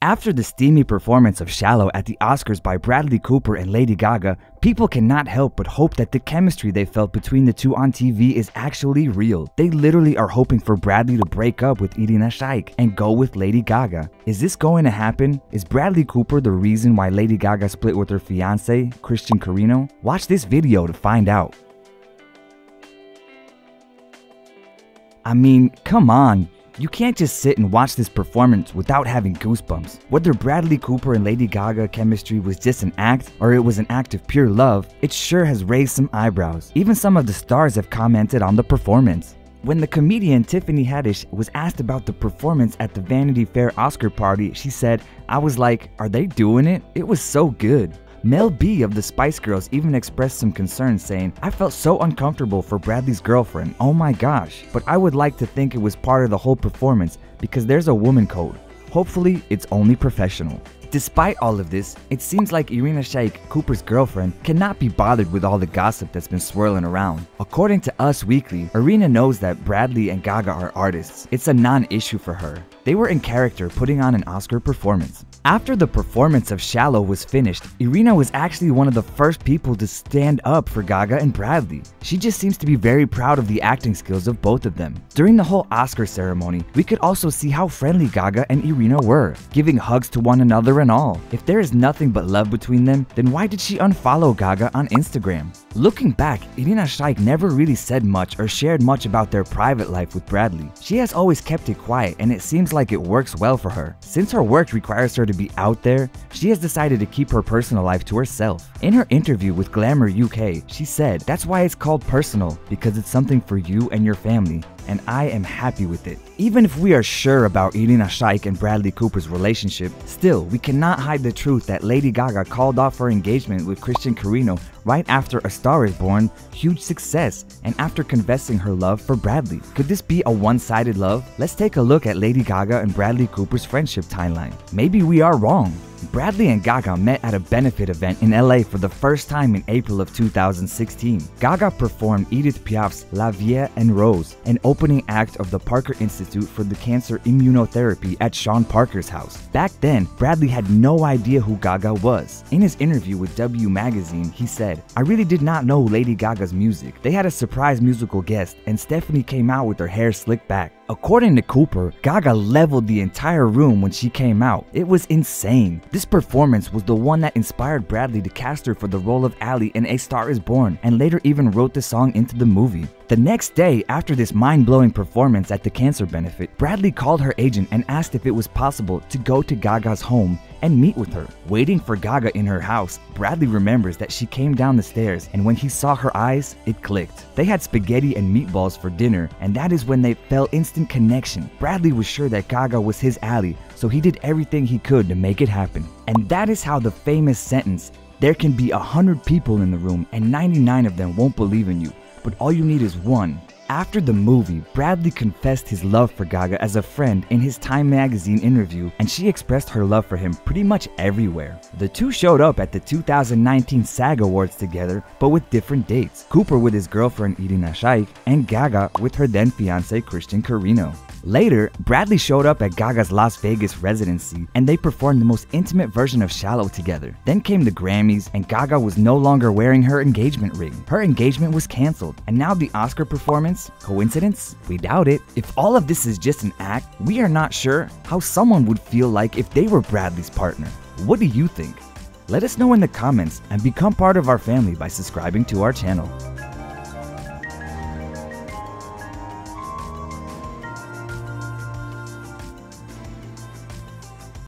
After the steamy performance of Shallow at the Oscars by Bradley Cooper and Lady Gaga, people cannot help but hope that the chemistry they felt between the two on TV is actually real. They literally are hoping for Bradley to break up with Irina Shayk and go with Lady Gaga. Is this going to happen? Is Bradley Cooper the reason why Lady Gaga split with her fiancé, Christian Carino? Watch this video to find out. I mean, come on. You can't just sit and watch this performance without having goosebumps. Whether Bradley Cooper and Lady Gaga chemistry was just an act or it was an act of pure love, it sure has raised some eyebrows. Even some of the stars have commented on the performance. When the comedian Tiffany Haddish was asked about the performance at the Vanity Fair Oscar party, she said, "I was like, are they doing it? It was so good." Mel B of the Spice Girls even expressed some concern, saying, "I felt so uncomfortable for Bradley's girlfriend, oh my gosh, but I would like to think it was part of the whole performance because there's a woman code. Hopefully it's only professional." Despite all of this, it seems like Irina Shayk, Cooper's girlfriend, cannot be bothered with all the gossip that's been swirling around. According to Us Weekly, Irina knows that Bradley and Gaga are artists. It's a non-issue for her. They were in character putting on an Oscar performance. After the performance of Shallow was finished, Irina was actually one of the first people to stand up for Gaga and Bradley. She just seems to be very proud of the acting skills of both of them. During the whole Oscar ceremony, we could also see how friendly Gaga and Irina were, giving hugs to one another and all. If there is nothing but love between them, then why did she unfollow Gaga on Instagram? Looking back, Irina Shayk never really said much or shared much about their private life with Bradley. She has always kept it quiet, and it seems like it works well for her. Since her work requires her to be out there, she has decided to keep her personal life to herself. In her interview with Glamour UK, she said, "That's why it's called personal, because it's something for you and your family, and I am happy with it." Even if we are sure about Irina Shayk and Bradley Cooper's relationship, still, we cannot hide the truth that Lady Gaga called off her engagement with Christian Carino right after A Star Is Born, huge success, and after confessing her love for Bradley. Could this be a one-sided love? Let's take a look at Lady Gaga and Bradley Cooper's friendship timeline. Maybe we are wrong. Bradley and Gaga met at a benefit event in LA for the first time in April of 2016. Gaga performed Edith Piaf's La Vie en Rose, an opening act of the Parker Institute for the Cancer Immunotherapy at Sean Parker's house. Back then, Bradley had no idea who Gaga was. In his interview with W Magazine, he said, "I really did not know Lady Gaga's music. They had a surprise musical guest, and Stephanie came out with her hair slicked back." According to Cooper, Gaga leveled the entire room when she came out. It was insane. This performance was the one that inspired Bradley to cast her for the role of Ally in A Star Is Born, and later even wrote the song into the movie. The next day, after this mind-blowing performance at the cancer benefit, Bradley called her agent and asked if it was possible to go to Gaga's home and meet with her. Waiting for Gaga in her house, Bradley remembers that she came down the stairs, and when he saw her eyes, it clicked. They had spaghetti and meatballs for dinner, and that is when they felt instant connection. Bradley was sure that Gaga was his ally, so he did everything he could to make it happen. And that is how the famous sentence, "There can be 100 people in the room and 99 of them won't believe in you, but all you need is one." After the movie, Bradley confessed his love for Gaga as a friend in his Time magazine interview, and she expressed her love for him pretty much everywhere. The two showed up at the 2019 SAG Awards together, but with different dates. Cooper with his girlfriend Irina Shayk, and Gaga with her then fiancé Christian Carino. Later, Bradley showed up at Gaga's Las Vegas residency, and they performed the most intimate version of Shallow together. Then came the Grammys, and Gaga was no longer wearing her engagement ring. Her engagement was cancelled, and now the Oscar performance? Coincidence? We doubt it. If all of this is just an act, we are not sure how someone would feel like if they were Bradley's partner. What do you think? Let us know in the comments and become part of our family by subscribing to our channel.